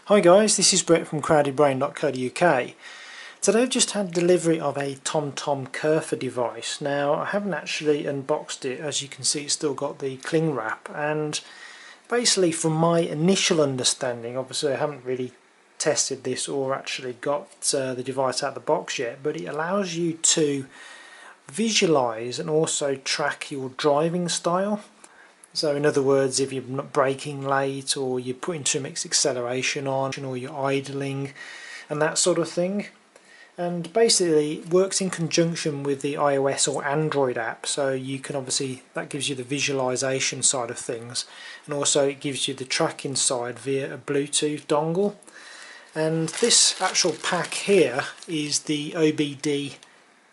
Hi guys, this is Brett from crowdedbrain.co.uk. Today I've just had delivery of a TomTom Curfer device. Now I haven't actually unboxed it, as you can see it's still got the cling wrap, and basically from my initial understanding, obviously I haven't really tested this or actually got the device out of the box yet, but it allows you to visualize and also track your driving style. So in other words, if you're not braking late, or you're putting too much acceleration on, or you're idling and that sort of thing. And basically it works in conjunction with the iOS or Android app, so you can obviously, that gives you the visualization side of things, and also it gives you the tracking side via a Bluetooth dongle. And this actual pack here is the OBD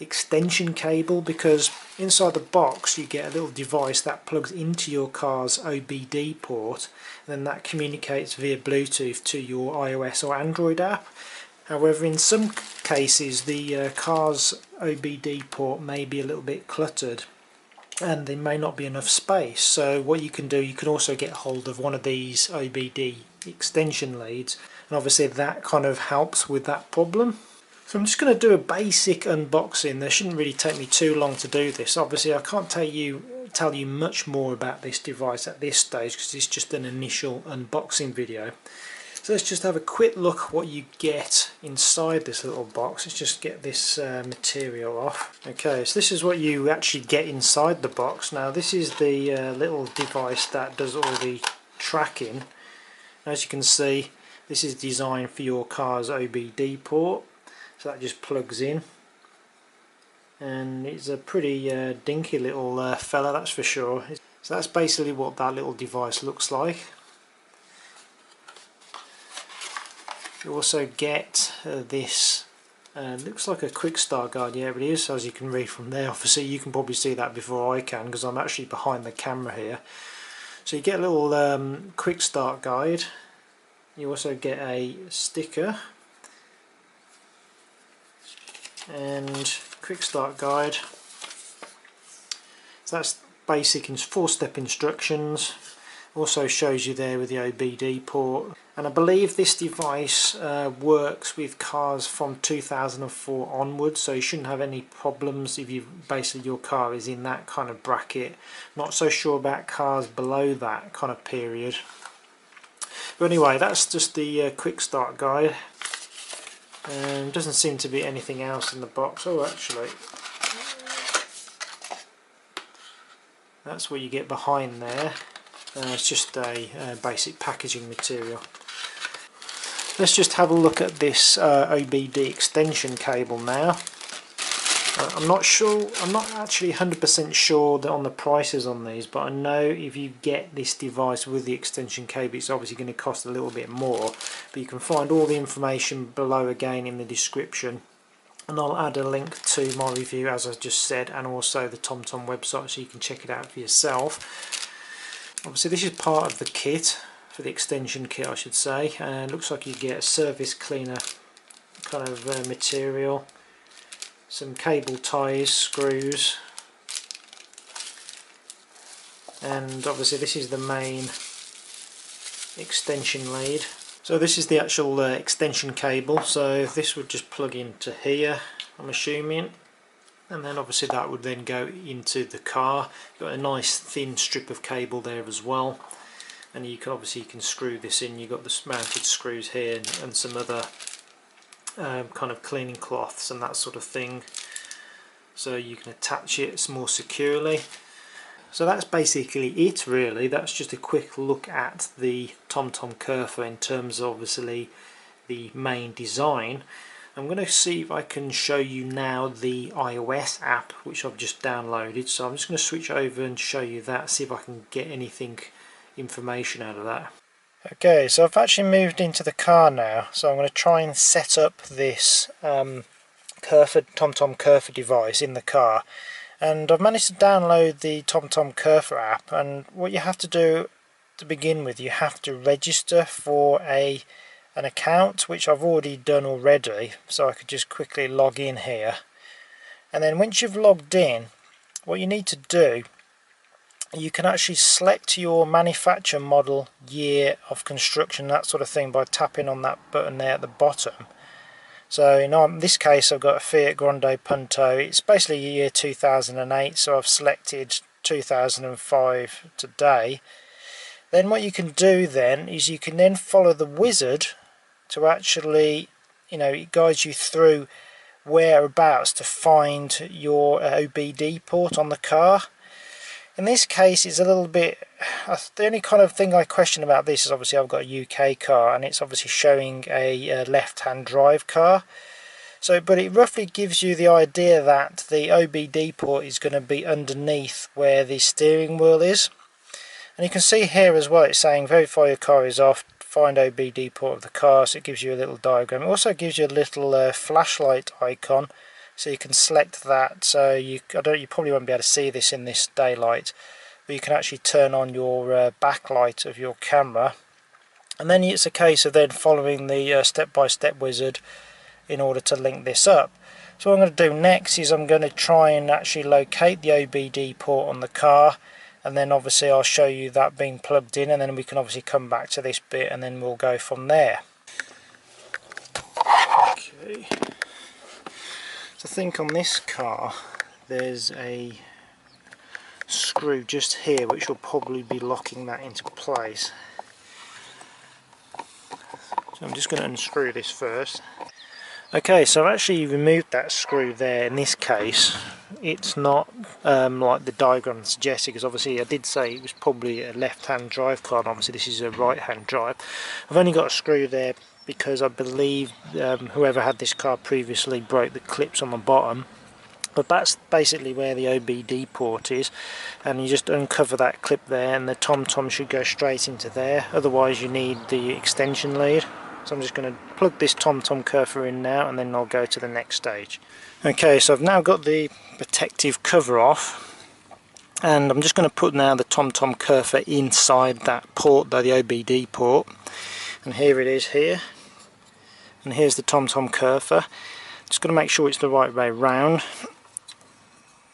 extension cable, because inside the box you get a little device that plugs into your car's OBD port, and then that communicates via Bluetooth to your iOS or Android app. However, in some cases the car's OBD port may be a little bit cluttered and there may not be enough space, so what you can do, you can also get hold of one of these OBD extension leads, and obviously that kind of helps with that problem. So I'm just going to do a basic unboxing. There shouldn't really take me too long to do this. Obviously I can't tell you much more about this device at this stage because it's just an initial unboxing video. So let's just have a quick look what you get inside this little box. Let's just get this material off. Okay, so this is what you actually get inside the box. Now this is the little device that does all the tracking. As you can see, this is designed for your car's OBD port. So that just plugs in, and it's a pretty dinky little fella, that's for sure. So that's basically what that little device looks like. You also get this, looks like a quick start guide, yeah it is, as you can read from there. Obviously you can probably see that before I can because I'm actually behind the camera here. So you get a little quick start guide. You also get a sticker and quick start guide. So that's basic 4-step instructions. Also shows you there with the OBD port, and I believe this device works with cars from 2004 onwards, so you shouldn't have any problems if you basically your car is in that kind of bracket. Not so sure about cars below that kind of period, but anyway, that's just the quick start guide. Doesn't seem to be anything else in the box. Oh, actually, that's what you get behind there. It's just a basic packaging material. Let's just have a look at this OBD extension cable now. I'm not actually 100% sure on the prices on these, but I know if you get this device with the extension cable it's obviously going to cost a little bit more, but you can find all the information below again in the description, and I'll add a link to my review as I just said, and also the TomTom website so you can check it out for yourself. Obviously this is part of the kit, for the extension kit I should say, and it looks like you get a surface cleaner kind of material, some cable ties, screws, and obviously this is the main extension lead. So this is the actual extension cable, so this would just plug into here I'm assuming, and then obviously that would then go into the car. You've got a nice thin strip of cable there as well, and you can obviously screw this in. You've got the mounted screws here and some other kind of cleaning cloths and that sort of thing, so you can attach it more securely. So that's basically it really. That's just a quick look at the TomTom Curfer in terms of obviously the main design. I'm going to see if I can show you now the iOS app which I've just downloaded, so I'm just going to switch over and show you that, see if I can get anything information out of that. Okay, so I've actually moved into the car now, so I'm going to try and set up this TomTom Curfer device in the car, and I've managed to download the TomTom Curfer app. And what you have to do to begin with, you have to register for an account, which I've already done already, so I could just quickly log in here. And then once you've logged in, what you need to do you can actually select your manufacturer, model, year of construction, that sort of thing, by tapping on that button there at the bottom. So in this case I've got a Fiat Grande Punto. It's basically year 2008, so I've selected 2005 today. Then what you can do then is you can then follow the wizard to actually, it guides you through whereabouts to find your OBD port on the car. In this case it's a little bit, the only kind of thing I question about this is obviously I've got a UK car and it's obviously showing a left-hand drive car. So, but it roughly gives you the idea that the OBD port is going to be underneath where the steering wheel is. And you can see here as well, it's saying verify your car is off, find OBD port of the car, so it gives you a little diagram. It also gives you a little flashlight icon, so you can select that. So you probably won't be able to see this in this daylight, but you can actually turn on your backlight of your camera. And then it's a case of then following the step-by-step wizard in order to link this up. So what I'm going to do next is I'm going to try and actually locate the OBD port on the car, and then obviously I'll show you that being plugged in, and then we can obviously come back to this bit and then we'll go from there. Okay, so I think on this car there's a screw just here which will probably be locking that into place. So I'm just going to unscrew this first. Okay, so I've actually removed that screw there. In this case it's not like the diagram suggested, because obviously I did say it was probably a left-hand drive car, and obviously this is a right-hand drive. I've only got a screw there because I believe whoever had this car previously broke the clips on the bottom, but that's basically where the OBD port is, and you just uncover that clip there and the TomTom should go straight into there. Otherwise you need the extension lead. So I'm just going to plug this TomTom Curfer in now, and then I'll go to the next stage. Okay, so I've now got the protective cover off, and I'm just going to put now the TomTom Curfer inside that port though, the OBD port. And here it is here. And here's the TomTom Curfer. Just going to make sure it's the right way round.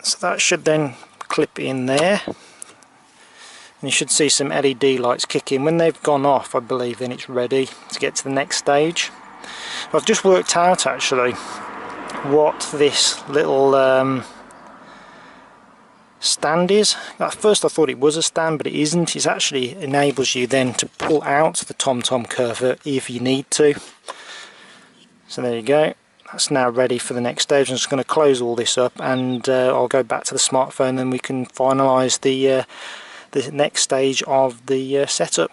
So that should then clip in there. And you should see some LED lights kick in. When they've gone off, I believe, then it's ready to get to the next stage. I've just worked out actually what this little stand is. At first I thought it was a stand, but it isn't. It actually enables you then to pull out the TomTom Curfer if you need to. So there you go. That's now ready for the next stage. I'm just going to close all this up, and I'll go back to the smartphone, then we can finalise the next stage of the setup.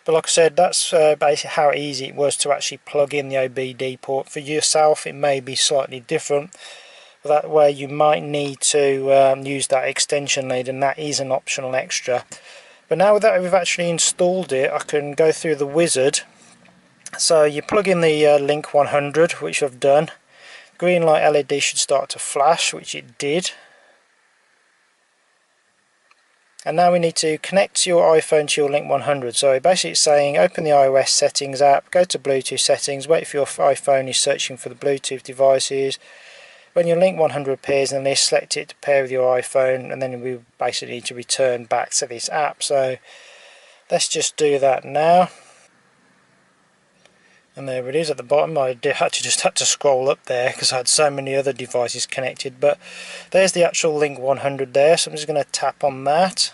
But like I said, that's basically how easy it was to actually plug in the OBD port. For yourself it may be slightly different, but that way you might need to use that extension lead, and that is an optional extra. But now that we've actually installed it, I can go through the wizard. So you plug in the Link 100, which I've done. Green light LED should start to flash, which it did. And now we need to connect your iPhone to your Link 100. So basically it's saying open the iOS settings app, go to Bluetooth settings, wait for your iPhone is searching for the Bluetooth devices. When your Link 100 appears in the list, select it to pair with your iPhone, and then we basically need to return back to this app. So let's just do that now. And there it is at the bottom. I just had to scroll up there because I had so many other devices connected, but there's the actual Link 100 there. So I'm just going to tap on that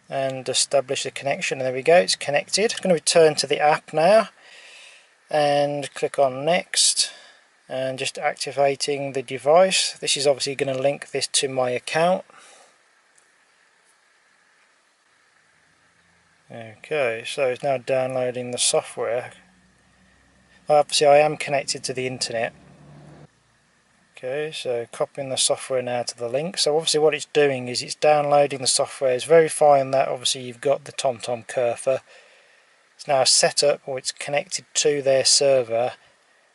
and establish the connection, and there we go, it's connected. I'm going to return to the app now and click on next, and just activating the device. This is obviously going to link this to my account. Okay, so it's now downloading the software. Obviously I am connected to the internet. Okay, so copying the software now to the link. So obviously what it's doing is it's downloading the software, it's verifying that obviously you've got the TomTom Curfer. It's now set up, or it's connected to their server,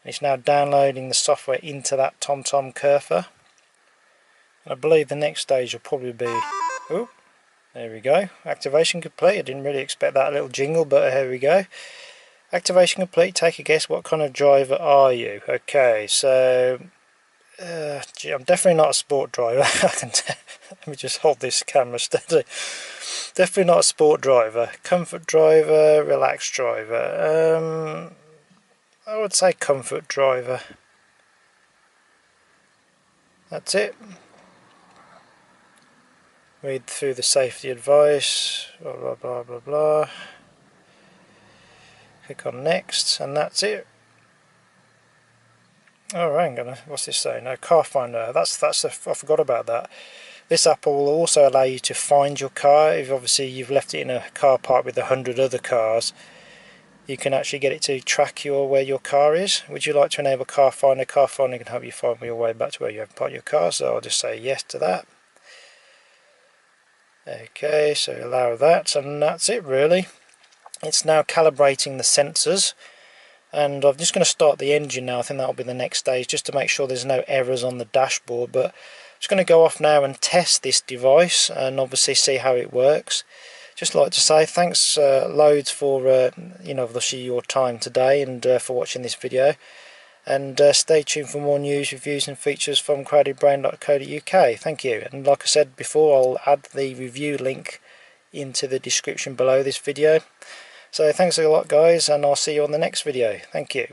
and it's now downloading the software into that TomTom Curfer. And I believe the next stage will probably be... Oh, there we go, activation complete. I didn't really expect that little jingle, but here we go. Activation complete. Take a guess, what kind of driver are you? Okay, so Gee, I'm definitely not a sport driver. Let me just hold this camera steady. Definitely not a sport driver. Comfort driver, relaxed driver. I would say comfort driver. That's it. Read through the safety advice, blah blah blah blah blah. Click on next, and that's it. Oh, hang on, what's this saying? No, car finder. I forgot about that. This app will also allow you to find your car. If obviously you've left it in a car park with 100 other cars, you can actually get it to track where your car is. Would you like to enable car finder? Car finder can help you find your way back to where you have parked your car, so I'll just say yes to that. Okay, so allow that, and that's it really. It's now calibrating the sensors, and I'm just going to start the engine now. I think that'll be the next stage, just to make sure there's no errors on the dashboard. But I'm just going to go off now and test this device and obviously see how it works. Just like to say thanks loads for obviously your time today, and for watching this video. And stay tuned for more news, reviews and features from craddiebrain.co.uk. Thank you. And like I said before, I'll add the review link into the description below this video. So thanks a lot guys, and I'll see you on the next video. Thank you.